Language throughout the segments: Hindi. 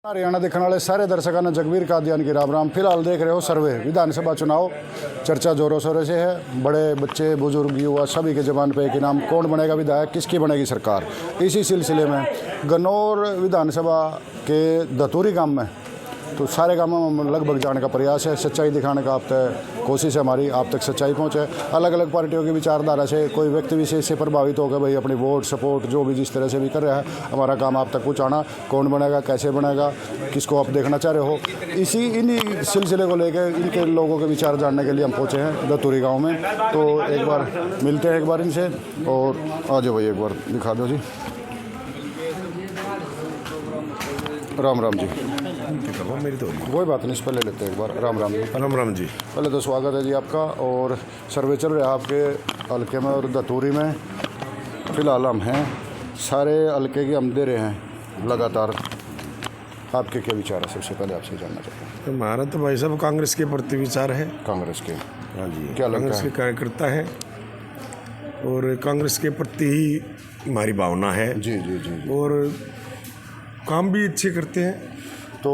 हरियाणा देखने वाले सारे दर्शकों ने जगवीर कादियान की राम राम। फिलहाल देख रहे हो सर्वे विधानसभा चुनाव चर्चा जोरों शोरों से है। बड़े बच्चे बुजुर्ग युवा सभी के जबान पे कि नाम कौन बनेगा विधायक, किसकी बनेगी सरकार। इसी सिलसिले में गन्नौर विधानसभा के दतूरी गांव में तो सारे गांवों में लगभग जाने का प्रयास है। सच्चाई दिखाने का आप तक कोशिश है हमारी, आप तक सच्चाई पहुंचे। अलग अलग पार्टियों की विचारधारा से कोई व्यक्ति विशेष से प्रभावित होकर भाई अपनी वोट सपोर्ट जो भी जिस तरह से भी कर रहा है, हमारा काम आप तक पहुंचाना। कौन बनेगा, कैसे बनेगा, किसको आप देखना चाह रहे हो, इन्हीं सिलसिले को लेकर इनके लोगों के विचार जानने के लिए हम पहुँचे हैं दतूरी गाँव में। तो एक बार मिलते हैं एक बार इनसे और आ जाओ भाई एक बार दिखा दो जी। राम राम जी। मेरी तो कोई बात नहीं, इस पर ले लेते हैं एक बार। राम राम जी। राम राम जी। पहले तो स्वागत है जी आपका। और सर्वे चल रहा है आपके हल्के में और दतूरी में। फिलहाल हम हैं सारे हल्के के हम दे रहे हैं लगातार। आपके क्या विचार है, सबसे पहले आपसे जानना चाहते हैं। हमारा तो भाई साहब कांग्रेस के प्रति विचार है। कांग्रेस के? हाँ जी, क्या लगता कांग्रेस है? के कार्यकर्ता है और कांग्रेस के प्रति ही हमारी भावना है। जी जी जी। और काम भी अच्छे करते हैं। तो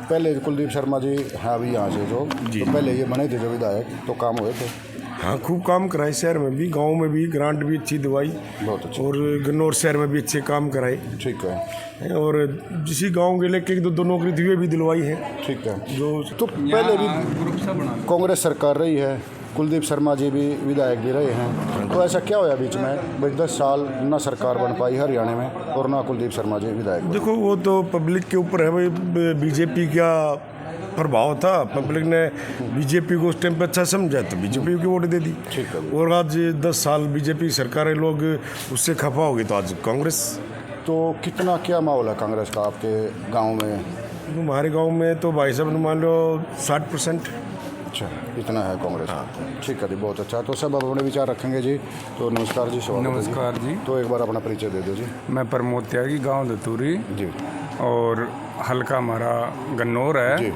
पहले कुलदीप शर्मा जी हैं अभी यहाँ से जो जी। तो पहले ये बने थे जो विधायक, तो काम हुए थे? हाँ, खूब काम कराए, शहर में भी गांव में भी ग्रांट भी अच्छी दवाई बहुत अच्छा। और गन्नौर शहर में भी अच्छे काम कराए। ठीक है। और जिसी गांव के लेके एक दो नौकरी दिए भी दिलवाई है। ठीक है। जो तो पहले भी कांग्रेस सरकार रही है, कुलदीप शर्मा जी भी विधायक भी रहे हैं, तो ऐसा क्या होया बीच में भाई 10 साल ना सरकार बन पाई हरियाणा में और ना कुलदीप शर्मा जी विधायक बने? देखो, वो तो पब्लिक के ऊपर है भाई। बीजेपी का प्रभाव था, पब्लिक ने बीजेपी को उस टाइम पे अच्छा समझा तो बीजेपी की वोट दे दी। ठीक है। और आज 10 साल बीजेपी सरकार है, लोग उससे खफा हो गए तो आज कांग्रेस। तो कितना क्या माहौल है कांग्रेस का आपके गाँव में? हमारे गांव में तो भाई साहब मान लो 60%। अच्छा, इतना है कांग्रेस? ठीक है जी, बहुत अच्छा। तो सब अपने विचार रखेंगे जी। तो नमस्कार जी। स्वागत है नमस्कार जी। तो एक बार अपना परिचय दे दो जी। मैं प्रमोद त्यागी, गांव दतूरी जी। और हल्का हमारा गन्नौर है जी।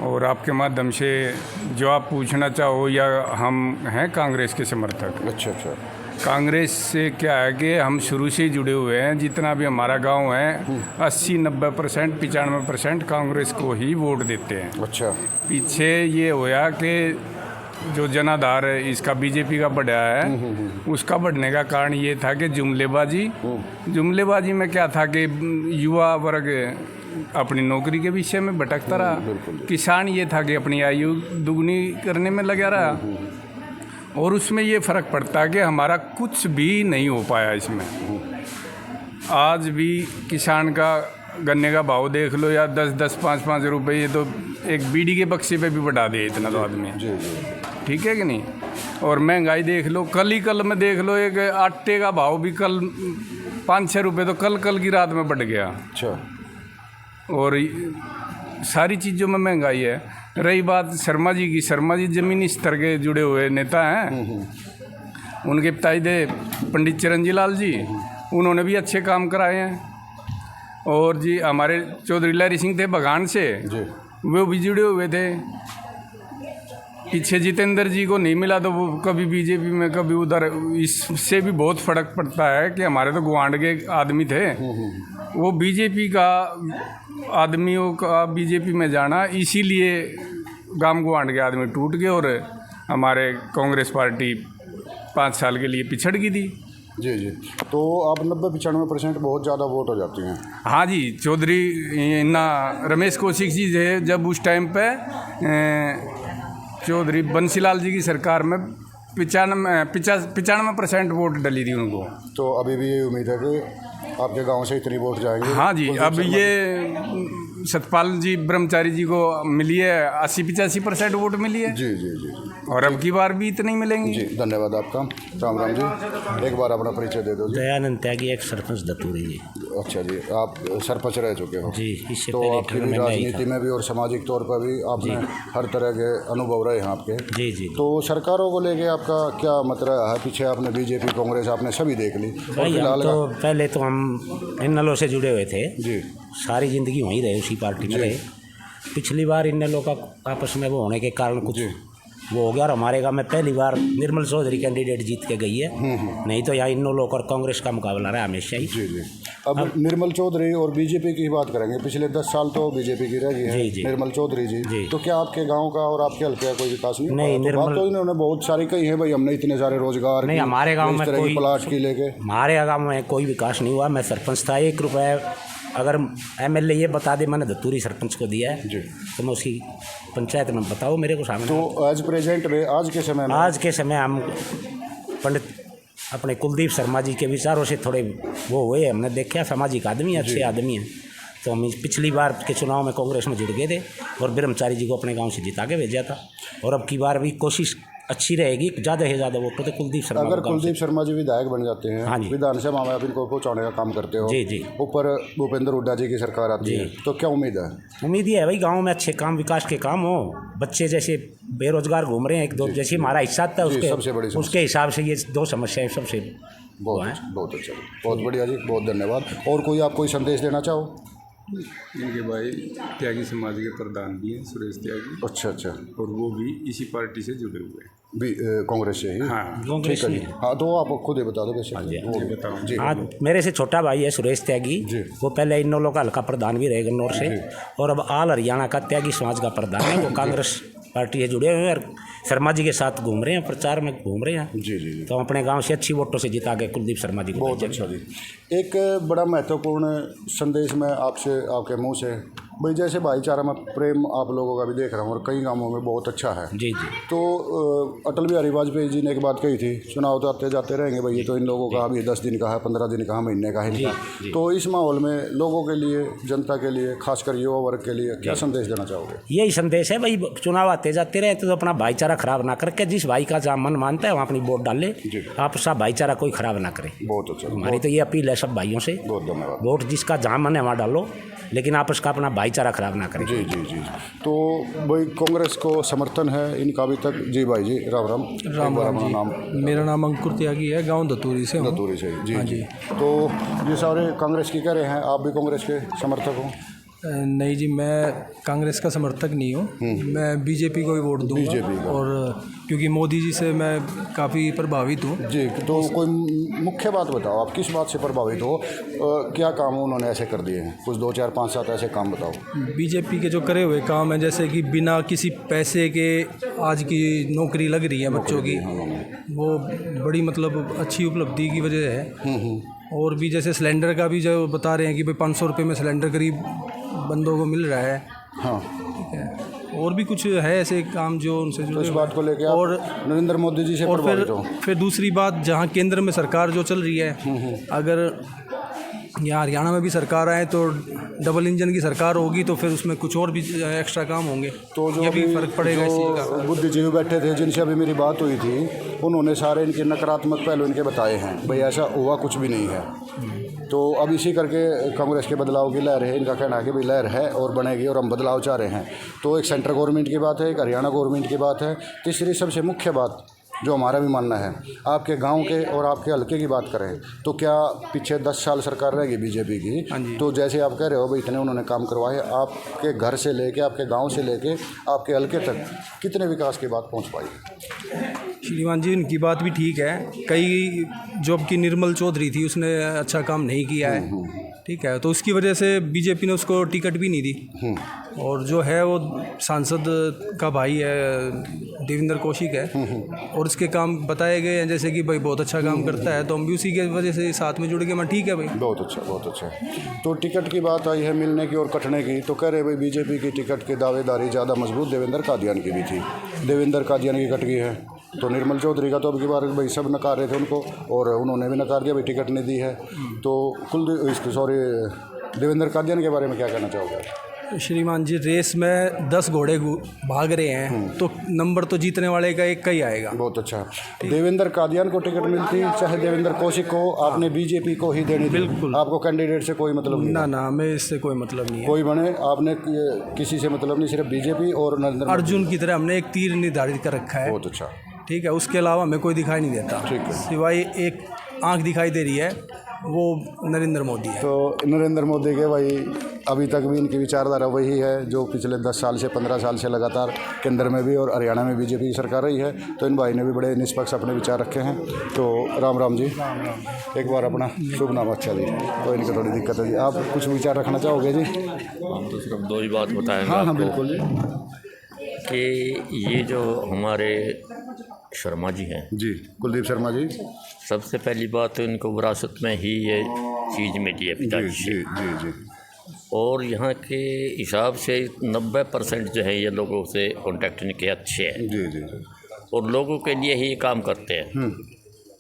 और आपके माध्यम से जो आप पूछना चाहो, या हम हैं कांग्रेस के समर्थक। अच्छा अच्छा। कांग्रेस से क्या है कि हम शुरू से ही जुड़े हुए हैं। जितना भी हमारा गांव है 80-90% 95% कांग्रेस को ही वोट देते हैं। अच्छा। पीछे ये होया कि जो जनाधार है इसका बीजेपी का बढ़ा है, उसका बढ़ने का कारण ये था कि जुमलेबाजी में क्या था कि युवा वर्ग अपनी नौकरी के विषय में भटकता रहा। किसान ये था कि अपनी आयु दुगनी करने में लगा रहा। और उसमें ये फ़र्क पड़ता है कि हमारा कुछ भी नहीं हो पाया इसमें। आज भी किसान का गन्ने का भाव देख लो, या 10-10, 5-5 रुपये, ये तो एक बीड़ी के बक्से पे भी बढ़ा दिए इतना तो आदमी। जी जी। ठीक है कि नहीं? और महंगाई देख लो, कल में देख लो, एक आटे का भाव भी कल 5-6 रुपये तो कल की रात में बढ़ गया। अच्छा। और सारी चीज़ों में महंगाई है। रही बात शर्मा जी की, शर्मा जी ज़मीनी स्तर के जुड़े हुए नेता हैं। उनके पिताजी थे पंडित चिरंजी लाल जी, उन्होंने भी अच्छे काम कराए हैं। और जी हमारे चौधरी लहरी सिंह थे बगान से जी। वो भी जुड़े हुए थे। पीछे जितेंद्र जी को नहीं मिला तो वो कभी बीजेपी में कभी उधर। इससे भी बहुत फर्क पड़ता है कि हमारे तो गुआंढ के आदमी थे, वो बीजेपी का आदमियों का बीजेपी में जाना, इसीलिए गांव गुआंढ के आदमी टूट गए और हमारे कांग्रेस पार्टी 5 साल के लिए पिछड़ गई थी। जी जी। तो आप 90-95% बहुत ज़्यादा वोट हो जाती हैं। हाँ जी, चौधरी इन्ना रमेश कौशिक जी थे जब उस टाइम पे चौधरी बंसीलाल जी की सरकार में 95% वोट डली थी उनको। तो अभी भी ये उम्मीद है कि आपके गांव से इतनी वोट जाएंगे? हाँ जी, अब ये सतपाल जी ब्रह्मचारी जी को मिली है 80-85% वोट मिली है। जी जी जी। और अब की बार भी इतने ही मिलेंगे। जी धन्यवाद आपका। राम राम जी। एक बार अपना परिचय दे दो जी। दयानंद त्यागी, एक सरपंच दतूरी जी। अच्छा जी, आप सरपंच रह चुके हो जी। इससे तो पहले आपकी टर्म भी में मैं ही राजनीति था। में भी और सामाजिक तौर पर भी आपने हर तरह के अनुभव रहे हैं आपके। जी जी। तो सरकारों को लेके आपका क्या मतलब है? पीछे आपने बीजेपी कांग्रेस आपने सभी देख ली और भाई हम फिलहाल तो पहले तो हम इन्नलों से जुड़े हुए थे जी। सारी ज़िंदगी वहीं रहे, उसी पार्टी में रहे। पिछली बार इन्नलों का आपस में वो होने के कारण कुछ वो हो गया। और हमारे गांव में पहली बार निर्मल चौधरी कैंडिडेट जीत के गई है, नहीं तो यहाँ इन लोग और कांग्रेस का मुकाबला रहा हमेशा ही। जी जी। अब निर्मल चौधरी और बीजेपी की बात करेंगे, पिछले 10 साल तो बीजेपी की रह गई है। जी, जी। निर्मल चौधरी जी, तो क्या आपके गांव का और आपके हल्के का कोई विकास नहीं? नहीं, तो निर्मल- बात तो इन्होंने बहुत सारी कही है भाई, हमने इतने सारे रोजगार नहीं, की, हमारे गांव इस में तरह की कोई प्लाट की लेके। हमारे गांव में कोई विकास नहीं हुआ। मैं सरपंच था, 1 रुपये अगर एमएलए ये बता दे मैंने धतूरी सरपंच को दिया है जी। तो मैं उसकी पंचायत में बताओ मेरे को सामने। तो एज प्रेजेंट में आज के समय में आज के समय हम पंडित अपने कुलदीप शर्मा जी के विचारों से थोड़े वो हुए, हमने देखा सामाजिक आदमी अच्छे आदमी हैं, तो हम पिछली बार के चुनाव में कांग्रेस में जुड़ गए थे और ब्रह्मचारी जी को अपने गांव से जिता के भेजा था। और अब की बार भी कोशिश अच्छी रहेगी, ज़्यादा से ज़्यादा वोटों तो कुलदीप शर्मा अगर को गाँव से- कुलदीप शर्मा जी विधायक बन जाते हैं, हाँ जी। विधानसभा में आप इनको पहुंचाने का काम करते हो, जी, जी। ऊपर भूपेंद्र हुड्डा जी की सरकार आती है, तो क्या उम्मीद है? उम्मीद ये है भाई गांव में अच्छे काम, विकास के काम हो। बच्चे जैसे बेरोजगार घूम रहे हैं, 1-2 जैसे हमारा हिस्सा था जी, सबसे बड़ी उसके समस्या। उसके हिसाब से ये 2 समस्याएं सबसे बहुत अच्छा, बहुत अच्छा, बहुत बढ़िया जी, बहुत धन्यवाद। और कोई आप कोई संदेश देना चाहो? इनके भाई त्यागी समाज के प्रधान भी हैं, सुरेश त्यागी, अच्छा अच्छा, और वो भी इसी पार्टी से जुड़े हुए हैं। भी कांग्रेस से ही? हाँ, ठीक है जी। हाँ, तो आप खुद ही बता दो वैसे। वो भी बताओ जी। हाँ, मेरे से छोटा भाई है सुरेश त्यागी, जी। वो पहले इन्नोलो का हल्का प्रधान भी रहे गन्नौर से, और अब आल हरियाणा का त्यागी समाज का प्रधान है। वो कांग्रेस पार्टी से जुड़े हुए हैं और शर्मा जी के साथ घूम रहे हैं, प्रचार में घूम रहे हैं। जी जी जी, तो हम अपने गांव से अच्छी वोटों से जिता के कुलदीप शर्मा जी को बहुत भेजेंगे। अच्छा जी। एक बड़ा महत्वपूर्ण संदेश मैं आपसे, आपके मुंह से, भाई जैसे भाईचारा में प्रेम आप लोगों का भी देख रहा हूँ और कई गांवों में बहुत अच्छा है। जी जी। तो अटल बिहारी वाजपेयी जी ने एक बात कही थी, चुनाव तो आते जाते रहेंगे भाई, ये तो इन लोगों का अभी 10 दिन का है, 15 दिन का है, महीने का है इनका। तो इस माहौल में लोगों के लिए, जनता के लिए, खासकर युवा वर्ग के लिए क्या संदेश देना चाहोगे? यही संदेश है भाई, चुनाव आते जाते रहे तो अपना भाईचारा खराब ना करके, जिस भाई का जहाँ मन मानता है वहाँ अपनी वोट डाले, आप सब भाईचारा कोई खराब ना करे। बहुत अच्छा, हमारी तो ये अपील है सब भाइयों से, बहुत धन्यवाद। वोट जिसका जहाँ मन है वहाँ डालो, लेकिन आपस का अपना भाईचारा खराब ना करें। जी जी जी। तो भाई कांग्रेस को समर्थन है इनका अभी तक? जी भाई जी, राम राम। राम राम जी। नाम? मेरा नाम अंकुर त्यागी है, गांव दतूरी से हूँ। दतूरी से। जी जी। तो ये सारे कांग्रेस की कह रहे हैं, आप भी कांग्रेस के समर्थक हो? नहीं जी, मैं कांग्रेस का समर्थक नहीं हूँ, मैं बीजेपी को ही वोट दूंगा। बीजेपी का। और क्योंकि मोदी जी से मैं काफ़ी प्रभावित हूँ। जी, तो कोई मुख्य बात बताओ, आप किस बात से प्रभावित हो? क्या काम उन्होंने ऐसे कर दिए हैं? कुछ 2, 4, 5, 7 ऐसे काम बताओ। बीजेपी के जो करे हुए काम हैं, जैसे कि बिना किसी पैसे के आज की नौकरी लग रही है बच्चों की, वो बड़ी मतलब अच्छी उपलब्धि की वजह है। और भी जैसे सिलेंडर का भी जो बता रहे हैं कि भाई 500 रुपये में सिलेंडर करीब बंदों को मिल रहा है। हाँ, ठीक है। और भी कुछ है ऐसे काम जो उनसे तो जुड़े इस हुए बात को लेकर आप और नरेंद्र मोदी जी से और प्रभावित हो? फिर दूसरी बात, जहाँ केंद्र में सरकार जो चल रही है, अगर यहाँ हरियाणा में भी सरकार आए तो डबल इंजन की सरकार होगी, तो फिर उसमें कुछ और भी एक्स्ट्रा काम होंगे, तो जो ये भी अभी फर्क पड़ेगा इस चीज़ का। जो बुद्धिजीवी बैठे थे जिनसे अभी मेरी बात हुई थी, उन्होंने सारे इनके नकारात्मक पहलू इनके बताए हैं, भाई ऐसा हुआ कुछ भी नहीं है। तो अब इसी करके कांग्रेस के बदलाव की लहर है, इनका कहना है कि भाई लहर है और बनेगी और हम बदलाव चाह रहे हैं। तो एक सेंट्रल गवर्नमेंट की बात है, एक हरियाणा गवर्नमेंट की बात है, तीसरी सबसे मुख्य बात जो हमारा भी मानना है, आपके गांव के और आपके हल्के की बात करें तो क्या पीछे 10 साल सरकार रहेगी बीजेपी की, तो जैसे आप कह रहे हो भाई इतने उन्होंने काम करवाए, आपके घर से लेके, आपके गांव से लेके आपके हल्के तक कितने विकास की बात पहुंच पाई? श्रीमान जी, उनकी बात भी ठीक है। कई जो अब की निर्मल चौधरी थी उसने अच्छा काम नहीं किया है, ठीक है, तो उसकी वजह से बीजेपी ने उसको टिकट भी नहीं दी। और जो है वो सांसद का भाई है, देवेंद्र कौशिक है, और उसके काम बताए गए हैं जैसे कि भाई बहुत अच्छा काम करता है, तो हम भी उसी की वजह से साथ में जुड़ गए। मैं ठीक है भाई, बहुत अच्छा, बहुत अच्छा। तो टिकट की बात आई है मिलने की और कटने की, तो कह रहे भाई बीजेपी की टिकट की दावेदारी ज़्यादा मजबूत देवेंद्र कादियान की भी थी, देवेंद्र कादियान की कट गई है। तो निर्मल चौधरी का तो अब की बार भाई सब नकार रहे थे उनको, और उन्होंने भी नकार दिया भाई टिकट नहीं दी है। तो देवेंद्र कादियान के बारे में क्या कहना चाहोगे? श्रीमान जी, रेस में 10 घोड़े भाग रहे हैं, तो नंबर तो जीतने वाले का एक का ही आएगा। बहुत अच्छा। देवेंद्र कादियान को टिकट मिलती चाहे देवेंद्र कौशिक को, आपने बीजेपी को ही देनी थी। बिल्कुल। आपको कैंडिडेट से कोई मतलब नहीं? ना, हमें इससे कोई मतलब नहीं है। कोई बने, आपने किसी से मतलब नहीं, सिर्फ बीजेपी और नरेंद्र मोदी। अर्जुन की तरह हमने एक तीर निर्धारित कर रखा है, बहुत अच्छा। ठीक है, उसके अलावा हमें कोई दिखाई नहीं देता। ठीक है। सिवाय एक आंख दिखाई दे रही है वो नरेंद्र मोदी है। तो नरेंद्र मोदी के भाई अभी तक भी इनकी विचारधारा वही है जो पिछले 10 साल से 15 साल से लगातार केंद्र में भी और हरियाणा में बीजेपी की सरकार रही है। तो इन भाई ने भी बड़े निष्पक्ष अपने विचार रखे हैं। तो राम राम जी, एक बार अपना शुभ नाम अच्छा जी। तो इनकी थोड़ी दिक्कत है जी, आप कुछ विचार रखना चाहोगे जी? हम तो सिर्फ दो ही बात बताएंगे हाँ आपको बिल्कुल जी। कि ये जो हमारे शर्मा जी हैं, जी कुलदीप शर्मा जी। सबसे पहली बात तो इनको विरासत में ही ये चीज़ मिली है पिताजी से। जी जी जी। और यहाँ के हिसाब से 90% जो है ये लोगों से कॉन्टैक्ट इनके अच्छे हैं जी जी। और लोगों के लिए ही ये काम करते हैं।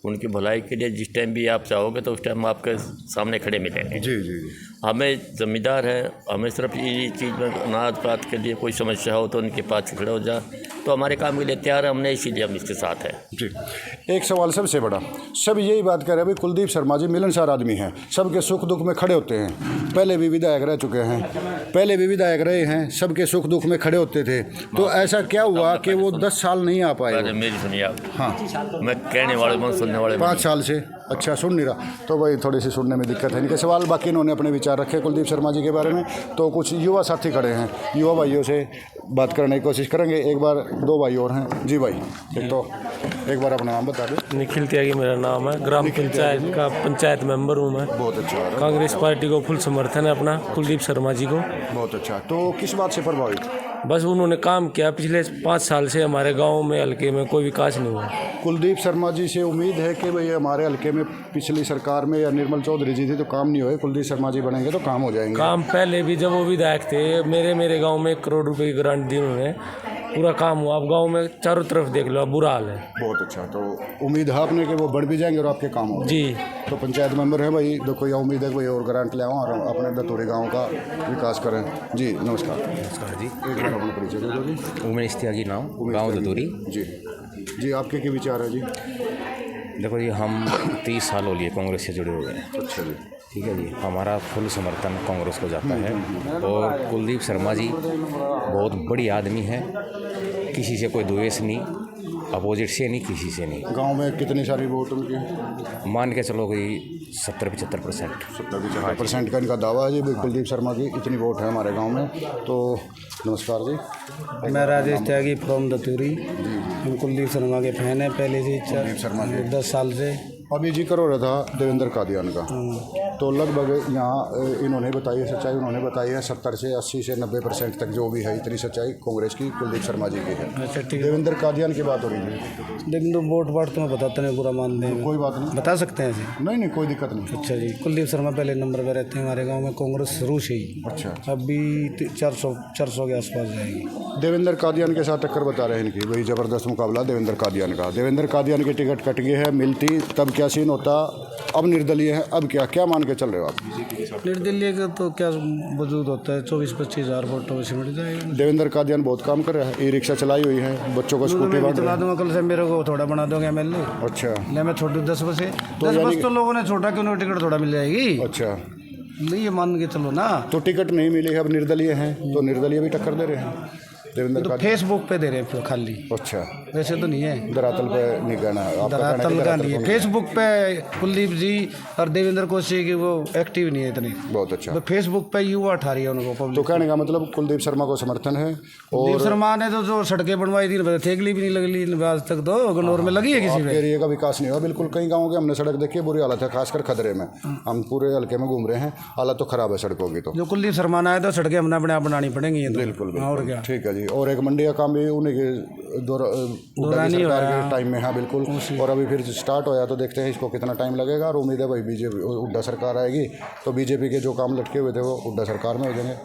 उनकी भलाई के लिए जिस टाइम भी आप चाहोगे तो उस टाइम आपके सामने खड़े मिलेंगे। जी जी जी। हमें ज़मींदार हैं, हमें सिर्फ ये चीज़ में अनाज पात के लिए कोई समस्या हो तो उनके पास खड़े हो जा, तो हमारे काम के लिए तैयार है, हमने इसीलिए हम इसके साथ हैं। जी। एक सवाल सबसे बड़ा, सब यही बात कर रहे हैं भाई कुलदीप शर्मा जी मिलनसार आदमी हैं, सबके सुख दुख में खड़े होते हैं। पहले भी विधायक रह चुके हैं, पहले भी विधायक रहे हैं, सबके सुख दुख में खड़े होते थे। तो ऐसा क्या हुआ कि वो 10 साल नहीं आ पाए? अरे मेरी सुनिए आप। हाँ, मैं कहने वाले मन सुनने वाले 5 साल से। अच्छा, सुन नहीं रहा तो भाई थोड़ी सी सुनने में दिक्कत है इनके सवाल। बाकी इन्होंने अपने विचार रखे कुलदीप शर्मा जी के बारे में। तो कुछ युवा साथी खड़े हैं, युवा भाइयों से बात करने की कोशिश करेंगे। एक बार 2 भाई और हैं जी। भाई एक बार अपना नाम बता दें। निखिल त्यागी मेरा नाम है, ग्राम पंचायत का पंचायत मेंबर हूँ मैं। बहुत अच्छा। कांग्रेस पार्टी को फुल समर्थन है अपना, कुलदीप शर्मा जी को। बहुत अच्छा। तो किस बात से प्रभावित? बस उन्होंने काम किया, पिछले 5 साल से हमारे गांव में हल्के में कोई विकास नहीं हुआ। कुलदीप शर्मा जी से उम्मीद है कि भाई हमारे हल्के में पिछली सरकार में या निर्मल चौधरी जी थी तो काम नहीं हुए, कुलदीप शर्मा जी बनेंगे तो काम हो जाएंगे। काम पहले भी जब वो विधायक थे, मेरे गांव में 1 करोड़ रुपए की ग्रांट दी उन्होंने, पूरा काम हुआ। अब गांव में चारों तरफ देख लो, अब बुरा हाल है। बहुत अच्छा। तो उम्मीद है आपने कि वो बढ़ भी जाएंगे और आपके काम हो जी। तो पंचायत मेंबर है भाई, देखो यह उम्मीद है कि भाई और ग्रांट ले आऊँ और अपने दतोरी गाँव का विकास करें। जी नमस्कार। नमस्कार जी, एक बार अपना परिचय दे दो जी। उमेश त्यागी नाम, गांव ददूरी। जी जी। आपके क्या विचार है जी? देखो जी, हम 30 साल हो लिए कांग्रेस से जुड़े हुए हैं। अच्छा जी। ठीक है जी, हमारा फुल समर्थन कांग्रेस को जाता है। और कुलदीप शर्मा जी बहुत बड़ी आदमी है, किसी से कोई द्वेष नहीं, अपोजिट से नहीं, किसी से नहीं। गांव में कितनी सारी वोट उनकी? मान के चलो गई 70-75%। 70-75% का इनका दावा है जी। भाई कुलदीप शर्मा की इतनी वोट है हमारे गांव में। तो नमस्कार जी। मैं राजेश त्यागी फ्रॉम दतूरी। हम कुलदीप शर्मा के फैन हैं पहले से, कुलदीप शर्मा जी 10 साल से। अभी जिक्र हो रहा था देवेंद्र कादियान का, तो लगभग यहाँ इन्होंने बताई है सच्चाई, उन्होंने बताई है 70 से 80 से 90% तक जो भी है इतनी सच्चाई कांग्रेस की कुलदीप शर्मा जी की है। अच्छा ठीक है। देवेंद्र कादियान की बात हो रही है। लेकिन वोट वाट तो मैं बताते नहीं, पूरा मान दें। कोई बात नहीं, बता सकते हैं जी। नहीं कोई दिक्कत नहीं। अच्छा जी, कुलदीप शर्मा पहले नंबर पर रहते हैं हमारे गांव में, कांग्रेस शुरू से ही। अच्छा। अभी 400 के आसपास जाएगी। देवेंद्र कादियान के साथ टक्कर बता रहे हैं इनकी, वही ज़बरदस्त मुकाबला देवेंद्र कादियान का। देवेंद्र कादियान की टिकट कट गई है, मिलती तब क्या सीन होता, अब निर्दलीय है, अब क्या मान के चल रहे हो आप? निर्दलीय का तो क्या वजूद होता है, 24-25 हज़ार वोट तो वैसे मिल जाएगा। देवेंद्र कादियान बहुत काम कर रहा है, ई रिक्शा चलाई हुई है, बच्चों को स्कूटी बांट चला दूंगा, कल से मेरे को थोड़ा बना दोगे MLA। अच्छा। ले मैं छोटी 10 बजे 10 बजे तो लोगों ने छोटा क्यों, टिकट थोड़ा मिल जाएगी। अच्छा। नहीं, ये मान के चलो ना। तो टिकट नहीं मिली है, अब निर्दलीय हैं, तो निर्दलीय भी टक्कर दे रहे हैं देवेंद्र तो कादियान। फेसबुक पे दे रहे हैं खाली, अच्छा। वैसे तो नहीं है। धरातल पे नहीं कहना है आपका, कहना है कि धरातल का नहीं है। पे फेसबुक पे कुलदीप जी और देवेंद्र कौशिक वो एक्टिव नहीं है इतने। बहुत अच्छा। तो फेसबुक पे युवा उठा रही है उनको तो पब्लिक। कहने का मतलब कुलदीप शर्मा को समर्थन है। कुलदीप और शर्मा ने तो जो सड़कें बनवाई थी, थेगली भी नहीं लगी आज तक, तो गनौर में लगी है किसी में। एरिया का विकास नहीं हुआ बिल्कुल। कई गाँव के हमने सड़क देखी है, बुरी हालत है, खासकर खदरे में। हम पूरे हल्के में घूम रहे हैं, हालत तो खराब है सड़कों की। तो जो कुलदीप शर्मा ने आए तो सड़कें हमने अपने आप बनानी पड़ेंगी। बिल्कुल और क्या। ठीक है जी। और एक मंडी का काम भी उन्हीं के सरकार के टाइम में। हाँ बिल्कुल। और अभी फिर स्टार्ट होया तो देखते हैं इसको कितना टाइम लगेगा। और उम्मीद है भाई बीजेपी हुड्डा सरकार आएगी तो बीजेपी के जो काम लटके हुए थे वो हुड्डा सरकार में हो जाएंगे।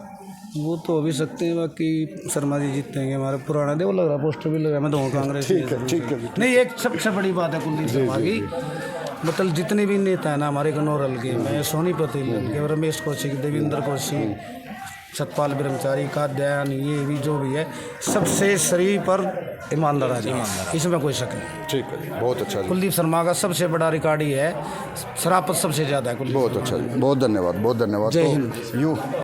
वो तो हो भी सकते हैं, बाकी शर्मा जी जीतेंगे। हमारे पुराना दे वो लग रहा, पोस्टर भी लग रहा है, मैं तो कांग्रेस। ठीक है। नहीं, एक सबसे बड़ी बात है कुलदीप शर्मा की, मतलब जितने भी नेता है ना हमारे कनौर हल्के में, सोनीपत हल्के, रमेश कौशिक, देवेंद्र कौशिक, सतपाल ब्रह्मचारी, काद्यान, ये भी जो भी है, सबसे शरीफ और ईमानदार आदमी, इसमें कोई शक नहीं। ठीक है, बहुत अच्छा जी। कुलदीप शर्मा का सबसे बड़ा रिकॉर्ड ही है, शराफत सबसे ज़्यादा है कुलदीप। बहुत अच्छा जी, बहुत धन्यवाद, बहुत धन्यवाद। जय तो हिंद। यूँ